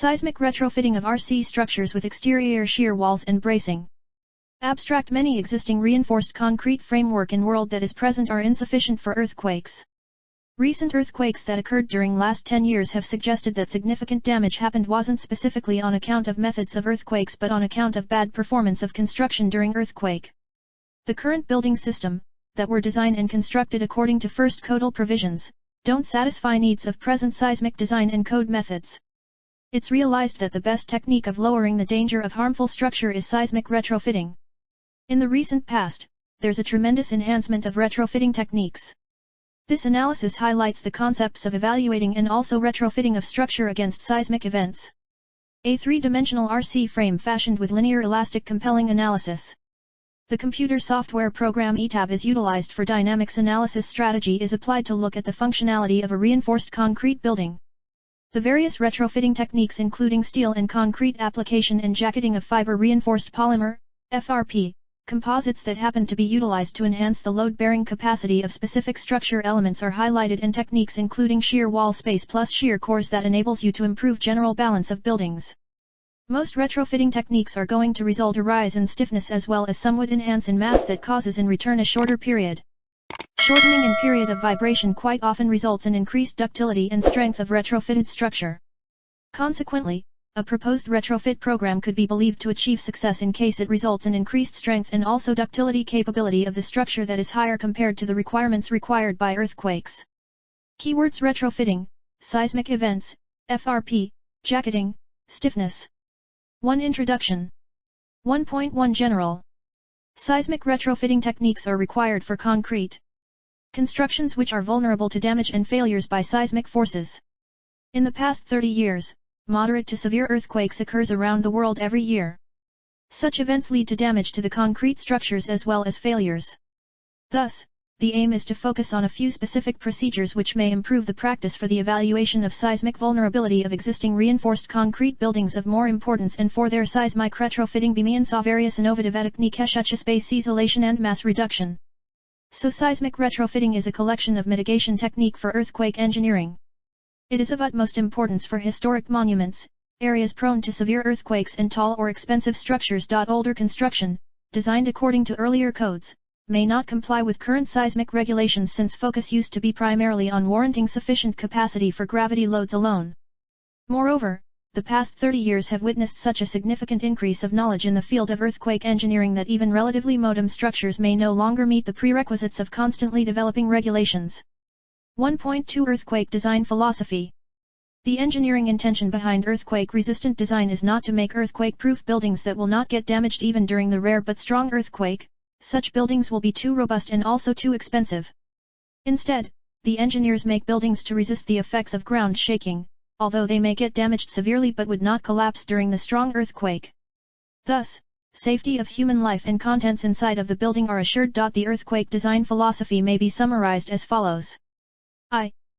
Seismic retrofitting of RC structures with exterior shear walls and bracing. Abstract: many existing reinforced concrete framework in world that is present are insufficient for earthquakes. Recent earthquakes that occurred during last 10 years have suggested that significant damage happened wasn't specifically on account of methods of earthquakes but on account of bad performance of construction during earthquake. The current building system, that were designed and constructed according to first codal provisions, don't satisfy needs of present seismic design and code methods. It's realized that the best technique of lowering the danger of harmful structure is seismic retrofitting. In the recent past, there's a tremendous enhancement of retrofitting techniques. This analysis highlights the concepts of evaluating and also retrofitting of structure against seismic events. A three-dimensional RC frame fashioned with linear elastic compelling analysis. The computer software program ETab is utilized for dynamics analysis. Strategy is applied to look at the functionality of a reinforced concrete building. The various retrofitting techniques including steel and concrete application and jacketing of fiber reinforced polymer, FRP, composites that happen to be utilized to enhance the load-bearing capacity of specific structure elements are highlighted, and techniques including shear wall space plus shear cores that enables you to improve general balance of buildings. Most retrofitting techniques are going to result a rise in stiffness as well as somewhat enhance in mass that causes in return a shorter period. Shortening in period of vibration quite often results in increased ductility and strength of retrofitted structure. Consequently, a proposed retrofit program could be believed to achieve success in case it results in increased strength and also ductility capability of the structure that is higher compared to the requirements required by earthquakes. Keywords: retrofitting, seismic events, FRP, jacketing, stiffness. 1. Introduction. 1.1 General. Seismic retrofitting techniques are required for concrete constructions which are vulnerable to damage and failures by seismic forces. In the past 30 years, moderate to severe earthquakes occurs around the world every year. Such events lead to damage to the concrete structures as well as failures. Thus, the aim is to focus on a few specific procedures which may improve the practice for the evaluation of seismic vulnerability of existing reinforced concrete buildings of more importance, and for their seismic retrofitting be means of various innovative techniques such as space isolation and mass reduction. So seismic retrofitting is a collection of mitigation technique for earthquake engineering. It is of utmost importance for historic monuments, areas prone to severe earthquakes and tall or expensive structures. Older construction, designed according to earlier codes, may not comply with current seismic regulations since focus used to be primarily on warranting sufficient capacity for gravity loads alone. Moreover, the past 30 years have witnessed such a significant increase of knowledge in the field of earthquake engineering that even relatively modern structures may no longer meet the prerequisites of constantly developing regulations. 1.2 Earthquake Design Philosophy. The engineering intention behind earthquake-resistant design is not to make earthquake-proof buildings that will not get damaged even during the rare but strong earthquake. Such buildings will be too robust and also too expensive. Instead, the engineers make buildings to resist the effects of ground shaking, although they may get damaged severely but would not collapse during the strong earthquake. Thus, safety of human life and contents inside of the building are assured. The earthquake design philosophy may be summarized as follows.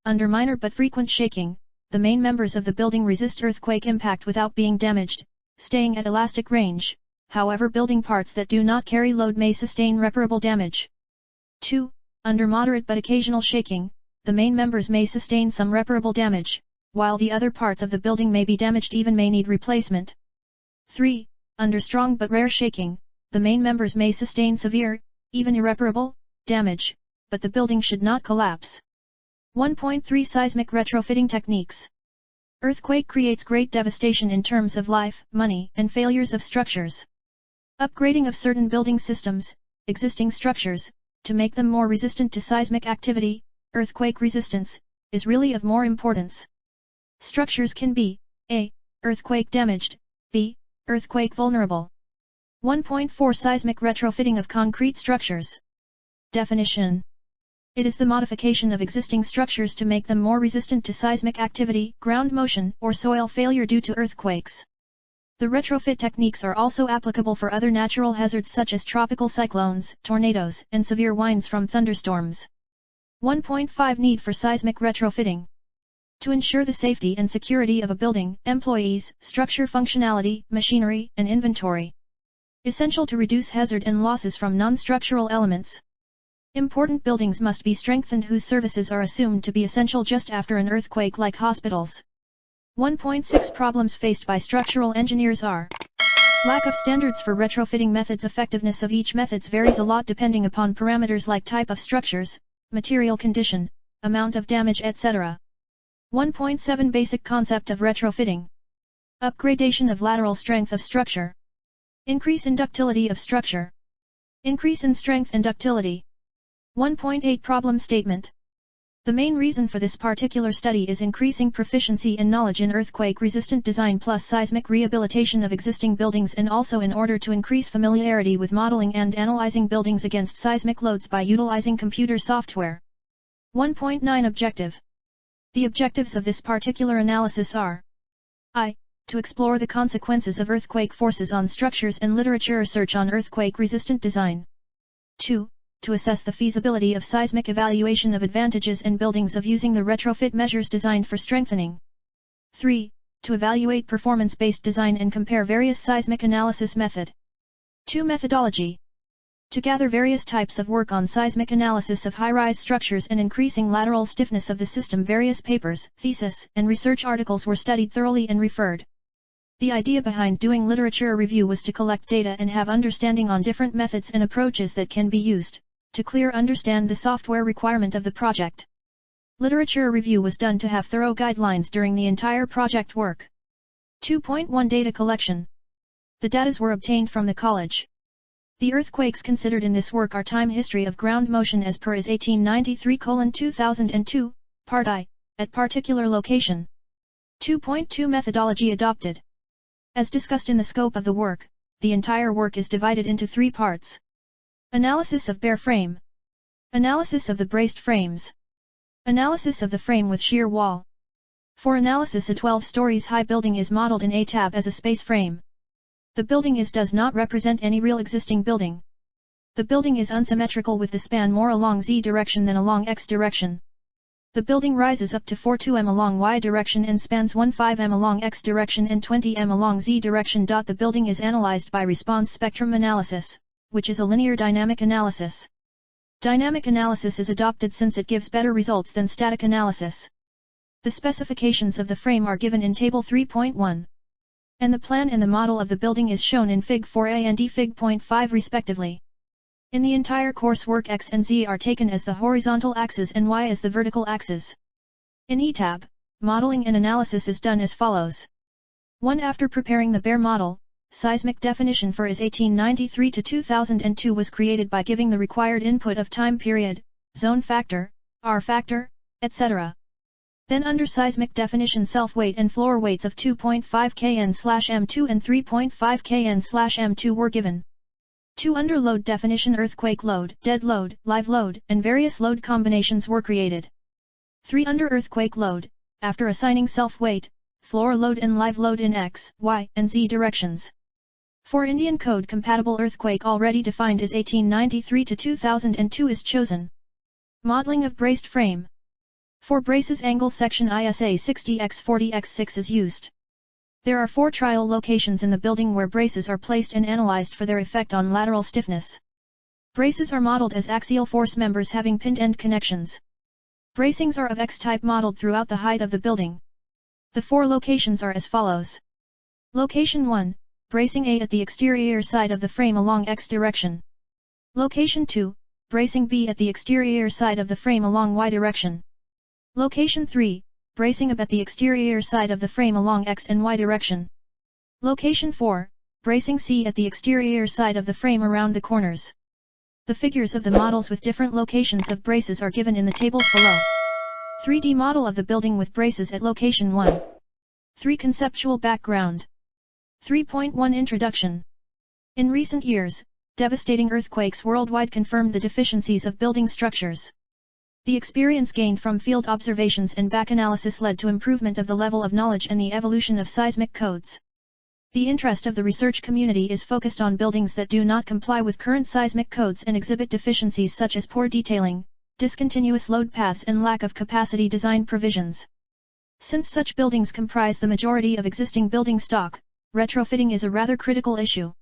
Under minor but frequent shaking, the main members of the building resist earthquake impact without being damaged, staying at elastic range. However, building parts that do not carry load may sustain reparable damage. 2. Under moderate but occasional shaking, the main members may sustain some reparable damage, while the other parts of the building may be damaged, even may need replacement. 3. Under strong but rare shaking, the main members may sustain severe, even irreparable, damage, but the building should not collapse. 1.3 Seismic Retrofitting Techniques. Earthquake creates great devastation in terms of life, money, and failures of structures. Upgrading of certain building systems, existing structures, to make them more resistant to seismic activity, earthquake resistance, is really of more importance. Structures can be A. Earthquake damaged, B. Earthquake vulnerable. 1.4 Seismic retrofitting of concrete structures. Definition. It is the modification of existing structures to make them more resistant to seismic activity, ground motion, or soil failure due to earthquakes. The retrofit techniques are also applicable for other natural hazards such as tropical cyclones, tornadoes, and severe winds from thunderstorms. 1.5 Need for seismic retrofitting. To ensure the safety and security of a building, employees, structure functionality, machinery, and inventory. Essential to reduce hazard and losses from non-structural elements. Important buildings must be strengthened whose services are assumed to be essential just after an earthquake, like hospitals. 1.6 Problems faced by structural engineers are: lack of standards for retrofitting methods. Effectiveness of each methods varies a lot depending upon parameters like type of structures, material condition, amount of damage, etc. 1.7 Basic concept of retrofitting. Upgradation of lateral strength of structure. Increase in ductility of structure. Increase in strength and ductility. 1.8 Problem statement. The main reason for this particular study is increasing proficiency and knowledge in earthquake-resistant design plus seismic rehabilitation of existing buildings, and also in order to increase familiarity with modeling and analyzing buildings against seismic loads by utilizing computer software. 1.9 Objective. The objectives of this particular analysis are: I. To explore the consequences of earthquake forces on structures and literature research on earthquake-resistant design. 2. To assess the feasibility of seismic evaluation of advantages in buildings of using the retrofit measures designed for strengthening. 3. To evaluate performance-based design and compare various seismic analysis method. 2. Methodology. To gather various types of work on seismic analysis of high-rise structures and increasing lateral stiffness of the system. Various papers, thesis, and research articles were studied thoroughly and referred. The idea behind doing literature review was to collect data and have understanding on different methods and approaches that can be used to clear understand the software requirement of the project. Literature review was done to have thorough guidelines during the entire project work. 2.1 Data collection. The datas were obtained from the college. The earthquakes considered in this work are time history of ground motion as per is 1893:2002, Part I, at particular location. 2.2 Methodology adopted. As discussed in the scope of the work, the entire work is divided into 3 parts. Analysis of bare frame. Analysis of the braced frames. Analysis of the frame with shear wall. For analysis, a 12 stories high building is modeled in ETab as a space frame. The building does not represent any real existing building. The building is unsymmetrical with the span more along z direction than along x direction. The building rises up to 42 m along y direction and spans 15 m along x direction and 20 m along z direction. The building is analyzed by response spectrum analysis, which is a linear dynamic analysis. Dynamic analysis is adopted since it gives better results than static analysis. The specifications of the frame are given in Table 3.1. And the plan and the model of the building is shown in Fig 4a and Fig.5 respectively. In the entire coursework, x and z are taken as the horizontal axes and y as the vertical axes. In ETab, modeling and analysis is done as follows. 1. After preparing the bare model, seismic definition for is 1893 to 2002 was created by giving the required input of time period, zone factor, R factor, etc. Then under seismic definition self-weight and floor weights of 2.5 kN/m2 and 3.5 kN/m2 were given. 2. Under load definition earthquake load, dead load, live load, and various load combinations were created. 3. Under earthquake load, after assigning self-weight, floor load and live load in x, y, and z directions. For Indian code compatible earthquake already defined as 1893 to 2002 is chosen. Modeling of braced frame. For braces angle section ISA 60x40x6 is used. There are 4 trial locations in the building where braces are placed and analyzed for their effect on lateral stiffness. Braces are modeled as axial force members having pinned end connections. Bracings are of X-type modeled throughout the height of the building. The 4 locations are as follows. Location 1, bracing A at the exterior side of the frame along X direction. Location 2, bracing B at the exterior side of the frame along Y direction. Location 3, bracing AB at the exterior side of the frame along X and Y direction. Location 4, bracing C at the exterior side of the frame around the corners. The figures of the models with different locations of braces are given in the tables below. 3D model of the building with braces at location 1. 3. Conceptual background. 3.1 Introduction. In recent years, devastating earthquakes worldwide confirmed the deficiencies of building structures. The experience gained from field observations and back analysis led to improvement of the level of knowledge and the evolution of seismic codes. The interest of the research community is focused on buildings that do not comply with current seismic codes and exhibit deficiencies such as poor detailing, discontinuous load paths and lack of capacity design provisions. Since such buildings comprise the majority of existing building stock, retrofitting is a rather critical issue.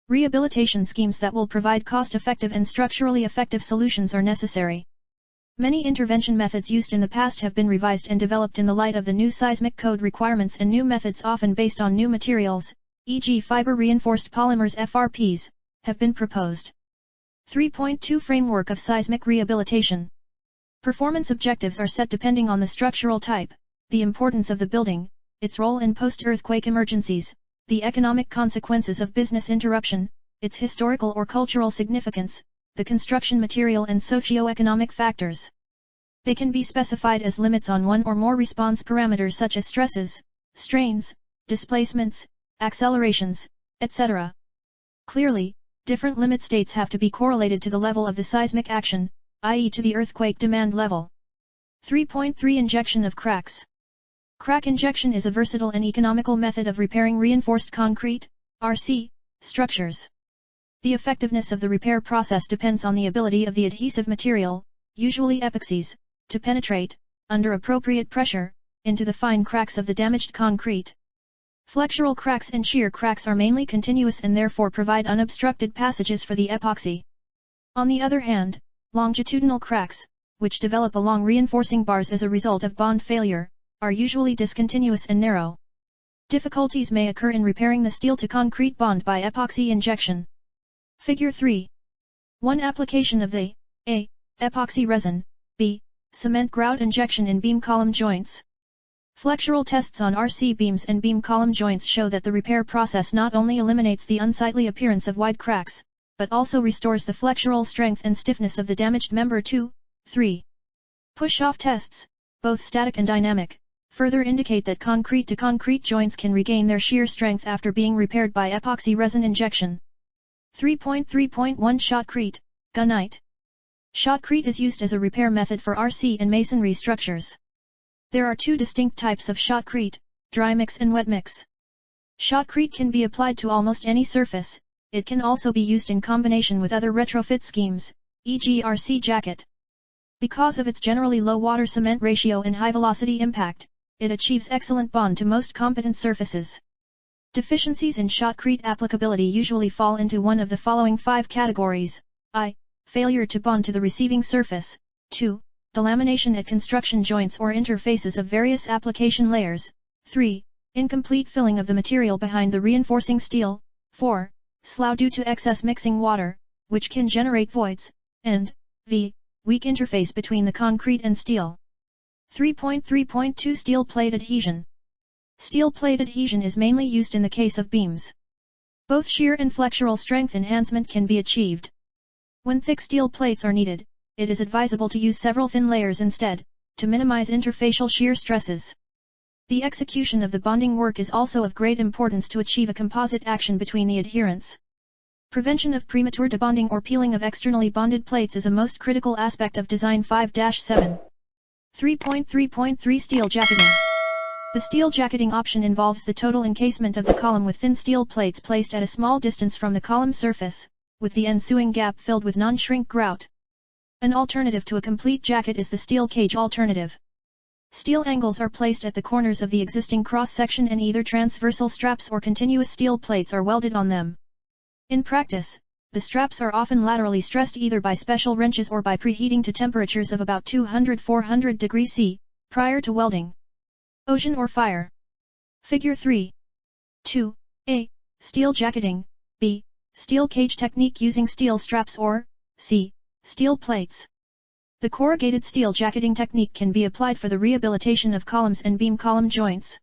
Rehabilitation schemes that will provide cost-effective and structurally effective solutions are necessary. Many intervention methods used in the past have been revised and developed in the light of the new seismic code requirements, and new methods often based on new materials, e.g. fiber-reinforced polymers FRPs, have been proposed. 3.2 Framework of seismic rehabilitation. Performance objectives are set depending on the structural type, the importance of the building, its role in post-earthquake emergencies, the economic consequences of business interruption, its historical or cultural significance, the construction material, and socio-economic factors. They can be specified as limits on one or more response parameters such as stresses, strains, displacements, accelerations, etc. Clearly, different limit states have to be correlated to the level of the seismic action, i.e. to the earthquake demand level. 3.3 Injection of cracks. Crack injection is a versatile and economical method of repairing reinforced concrete, RC, structures. The effectiveness of the repair process depends on the ability of the adhesive material, usually epoxies, to penetrate, under appropriate pressure, into the fine cracks of the damaged concrete. Flexural cracks and shear cracks are mainly continuous and therefore provide unobstructed passages for the epoxy. On the other hand, longitudinal cracks, which develop along reinforcing bars as a result of bond failure, are usually discontinuous and narrow. Difficulties may occur in repairing the steel-to-concrete bond by epoxy injection. Figure 3. 1. Application of the A. Epoxy resin, B. Cement grout injection in beam column joints. Flexural tests on RC beams and beam column joints show that the repair process not only eliminates the unsightly appearance of wide cracks, but also restores the flexural strength and stiffness of the damaged member. 2. 3. Push-off tests, both static and dynamic, further indicate that concrete-to-concrete joints can regain their shear strength after being repaired by epoxy resin injection. 3.3.1 Shotcrete, gunite. Shotcrete is used as a repair method for RC and masonry structures. There are two distinct types of shotcrete, dry mix and wet mix. Shotcrete can be applied to almost any surface. It can also be used in combination with other retrofit schemes, e.g. RC jacket. Because of its generally low water-cement ratio and high-velocity impact, it achieves excellent bond to most competent surfaces. Deficiencies in shotcrete applicability usually fall into one of the following 5 categories: I. Failure to bond to the receiving surface. 2. Delamination at construction joints or interfaces of various application layers. 3. Incomplete filling of the material behind the reinforcing steel. 4. Slough due to excess mixing water, which can generate voids, and v. Weak interface between the concrete and steel. 3.3.2 Steel plate adhesion. Steel plate adhesion is mainly used in the case of beams. Both shear and flexural strength enhancement can be achieved. When thick steel plates are needed, it is advisable to use several thin layers instead, to minimize interfacial shear stresses. The execution of the bonding work is also of great importance to achieve a composite action between the adherents. Prevention of premature debonding or peeling of externally bonded plates is a most critical aspect of Design 5-7. 3.3.3 Steel jacketing. The steel jacketing option involves the total encasement of the column with thin steel plates placed at a small distance from the column surface, with the ensuing gap filled with non-shrink grout. An alternative to a complete jacket is the steel cage alternative. Steel angles are placed at the corners of the existing cross-section and either transversal straps or continuous steel plates are welded on them. In practice, the straps are often laterally stressed either by special wrenches or by preheating to temperatures of about 200–400 degrees C, prior to welding. Ocean or fire. Figure 3. 2. A. Steel jacketing. B. Steel cage technique using steel straps or C. Steel plates. The corrugated steel jacketing technique can be applied for the rehabilitation of columns and beam column joints.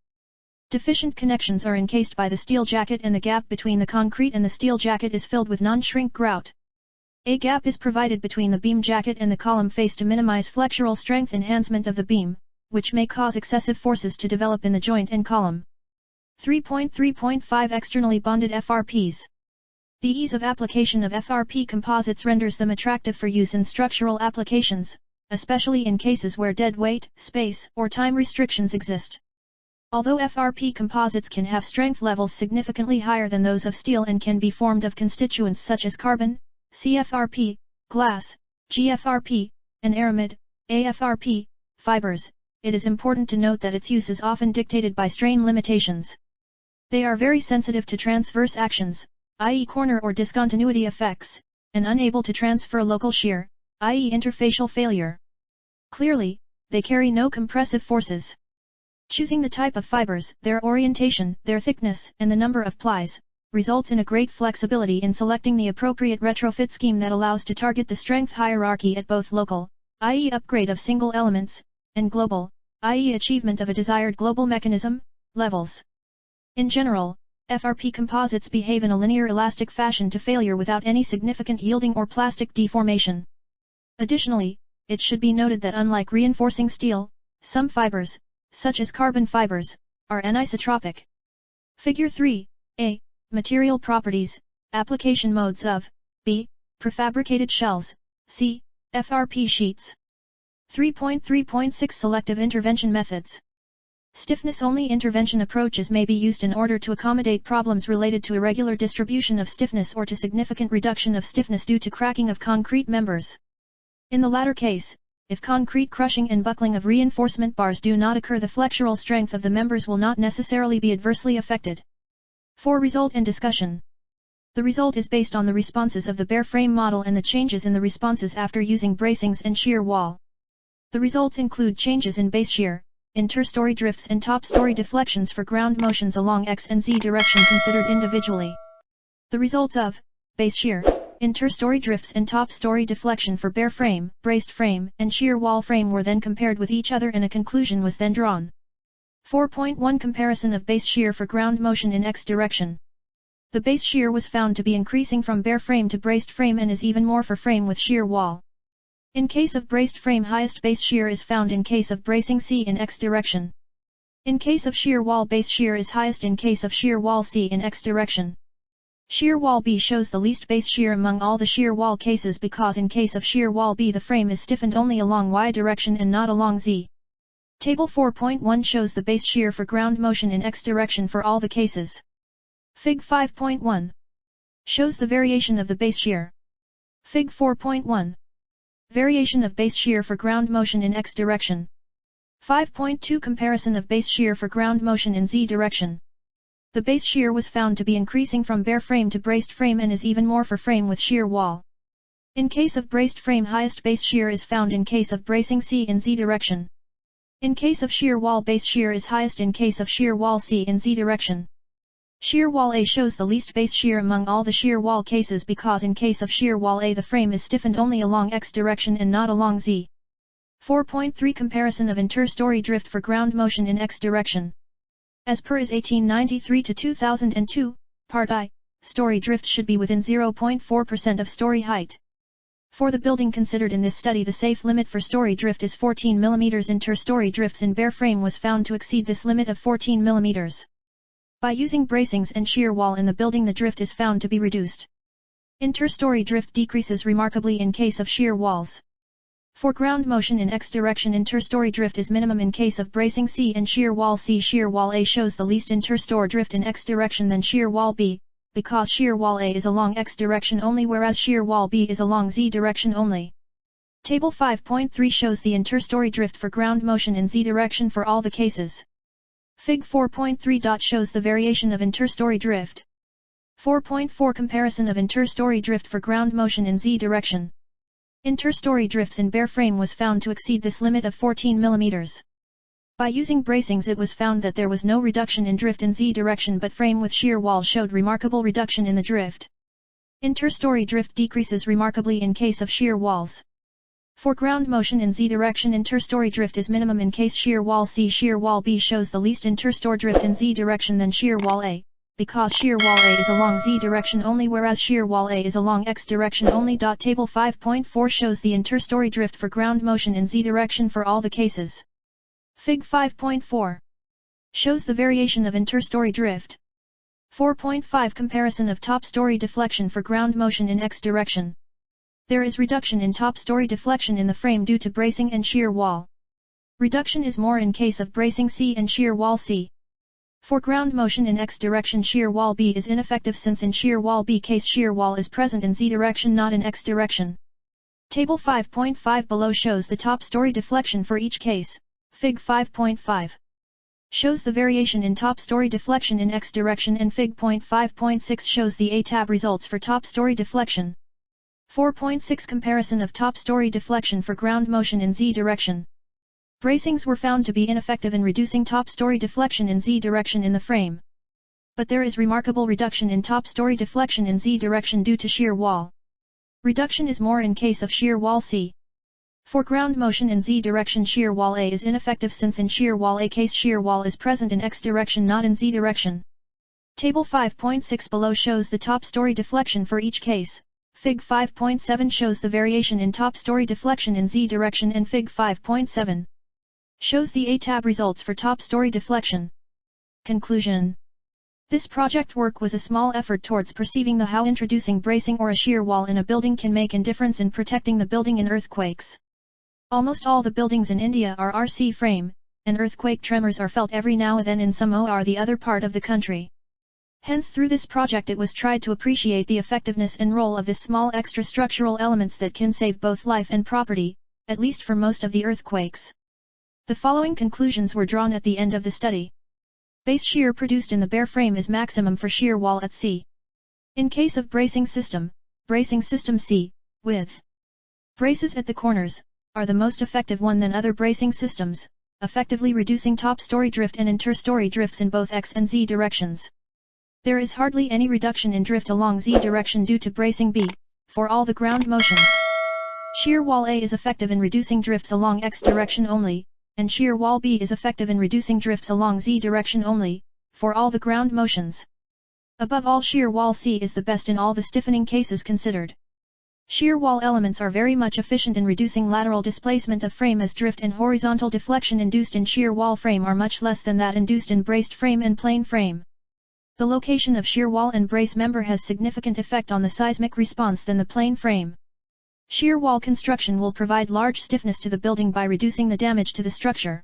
Deficient connections are encased by the steel jacket and the gap between the concrete and the steel jacket is filled with non-shrink grout. A gap is provided between the beam jacket and the column face to minimize flexural strength enhancement of the beam, which may cause excessive forces to develop in the joint and column. 3.3.5 Externally bonded FRPs. The ease of application of FRP composites renders them attractive for use in structural applications, especially in cases where dead weight, space, or time restrictions exist. Although FRP composites can have strength levels significantly higher than those of steel and can be formed of constituents such as carbon, CFRP, glass, GFRP, and aramid, AFRP, fibers, it is important to note that its use is often dictated by strain limitations. They are very sensitive to transverse actions, i.e. corner or discontinuity effects, and unable to transfer local shear, i.e. interfacial failure. Clearly, they carry no compressive forces. Choosing the type of fibers, their orientation, their thickness, and the number of plies, results in a great flexibility in selecting the appropriate retrofit scheme that allows to target the strength hierarchy at both local, i.e. upgrade of single elements, and global, i.e. achievement of a desired global mechanism, levels. In general, FRP composites behave in a linear elastic fashion to failure without any significant yielding or plastic deformation. Additionally, it should be noted that unlike reinforcing steel, some fibers, such as carbon fibers, are anisotropic. Figure 3a. Material properties, application modes of b. Prefabricated shells, c. FRP sheets. 3.3.6 Selective intervention methods. Stiffness-only intervention approaches may be used in order to accommodate problems related to irregular distribution of stiffness or to significant reduction of stiffness due to cracking of concrete members. In the latter case, if concrete crushing and buckling of reinforcement bars do not occur, the flexural strength of the members will not necessarily be adversely affected. For result and discussion. The result is based on the responses of the bare frame model and the changes in the responses after using bracings and shear wall. The results include changes in base shear, interstory drifts and top-story deflections for ground motions along X and Z direction considered individually. The results of base shear, interstory drifts and top-story deflection for bare frame, braced frame, and shear wall frame were then compared with each other and a conclusion was then drawn. 4.1 Comparison of base shear for ground motion in X direction. The base shear was found to be increasing from bare frame to braced frame and is even more for frame with shear wall. In case of braced frame, highest base shear is found in case of bracing C in X direction. In case of shear wall, base shear is highest in case of shear wall C in X direction. Shear wall B shows the least base shear among all the shear wall cases because in case of shear wall B the frame is stiffened only along Y direction and not along Z. Table 4.1 shows the base shear for ground motion in X direction for all the cases. Fig 5.1 shows the variation of the base shear. Fig 4.1 Variation of base shear for ground motion in X direction. 5.2 Comparison of base shear for ground motion in Z direction. The base shear was found to be increasing from bare frame to braced frame and is even more for frame with shear wall. In case of braced frame, highest base shear is found in case of bracing C in Z direction. In case of shear wall, base shear is highest in case of shear wall C in Z direction. Shear wall A shows the least base shear among all the shear wall cases because in case of shear wall A the frame is stiffened only along X direction and not along Z. 4.3 Comparison of interstory drift for ground motion in X direction. As per IS 1893 to 2002, Part I, story drift should be within 0.4% of story height. For the building considered in this study, the safe limit for story drift is 14 mm. Interstory drifts in bare frame was found to exceed this limit of 14 mm. By using bracings and shear wall in the building, the drift is found to be reduced. Interstory drift decreases remarkably in case of shear walls. For ground motion in X direction, interstory drift is minimum in case of bracing C and shear wall C. Shear wall A shows the least interstory drift in X direction than shear wall B, because shear wall A is along X direction only whereas shear wall B is along Z direction only. Table 5.3 shows the interstory drift for ground motion in Z direction for all the cases. Fig 4.3. Shows the variation of interstory drift. 4.4 Comparison of interstory drift for ground motion in Z direction. Interstory drifts in bare frame was found to exceed this limit of 14 mm. By using bracings it was found that there was no reduction in drift in Z direction, but frame with shear wall showed remarkable reduction in the drift. Interstory drift decreases remarkably in case of shear walls. For ground motion in Z direction, interstory drift is minimum in case shear wall C. Shear wall B shows the least interstory drift in Z direction than shear wall A, because shear wall A is along Z direction only whereas shear wall A is along X direction only. Table 5.4 shows the interstory drift for ground motion in Z direction for all the cases. Fig 5.4 shows the variation of interstory drift. 4.5 Comparison of top-story deflection for ground motion in X direction. There is reduction in top-story deflection in the frame due to bracing and shear wall. Reduction is more in case of bracing C and shear wall C. For ground motion in X direction, shear wall B is ineffective since in shear wall B case shear wall is present in Z direction, not in X direction. Table 5.5 below shows the top-story deflection for each case. Fig 5.5 shows the variation in top-story deflection in X direction and Fig. 5.6 shows the ETab results for top-story deflection. 4.6 Comparison of top story deflection for ground motion in Z direction. Bracings were found to be ineffective in reducing top story deflection in Z direction in the frame. But there is remarkable reduction in top story deflection in Z direction due to shear wall. Reduction is more in case of shear wall C. For ground motion in Z direction, shear wall A is ineffective since in shear wall A case shear wall is present in X direction, not in Z direction. Table 5.6 below shows the top story deflection for each case. Fig 5.7 shows the variation in top story deflection in Z direction, and Fig 5.7 shows the ETab results for top story deflection. Conclusion. This project work was a small effort towards perceiving the how introducing bracing or a shear wall in a building can make a difference in protecting the building in earthquakes. Almost all the buildings in India are RC frame, and earthquake tremors are felt every now and then in some or the other part of the country. Hence through this project it was tried to appreciate the effectiveness and role of this small extra structural elements that can save both life and property, at least for most of the earthquakes. The following conclusions were drawn at the end of the study. Base shear produced in the bare frame is maximum for shear wall at C. In case of bracing system C, with braces at the corners, are the most effective one than other bracing systems, effectively reducing top story drift and inter-story drifts in both X and Z directions. There is hardly any reduction in drift along Z direction due to bracing B, for all the ground motions. Shear wall A is effective in reducing drifts along X direction only, and shear wall B is effective in reducing drifts along Z direction only, for all the ground motions. Above all, shear wall C is the best in all the stiffening cases considered. Shear wall elements are very much efficient in reducing lateral displacement of frame, as drift and horizontal deflection induced in shear wall frame are much less than that induced in braced frame and plane frame. The location of shear wall and brace member has significant effect on the seismic response than the plane frame. Shear wall construction will provide large stiffness to the building by reducing the damage to the structure.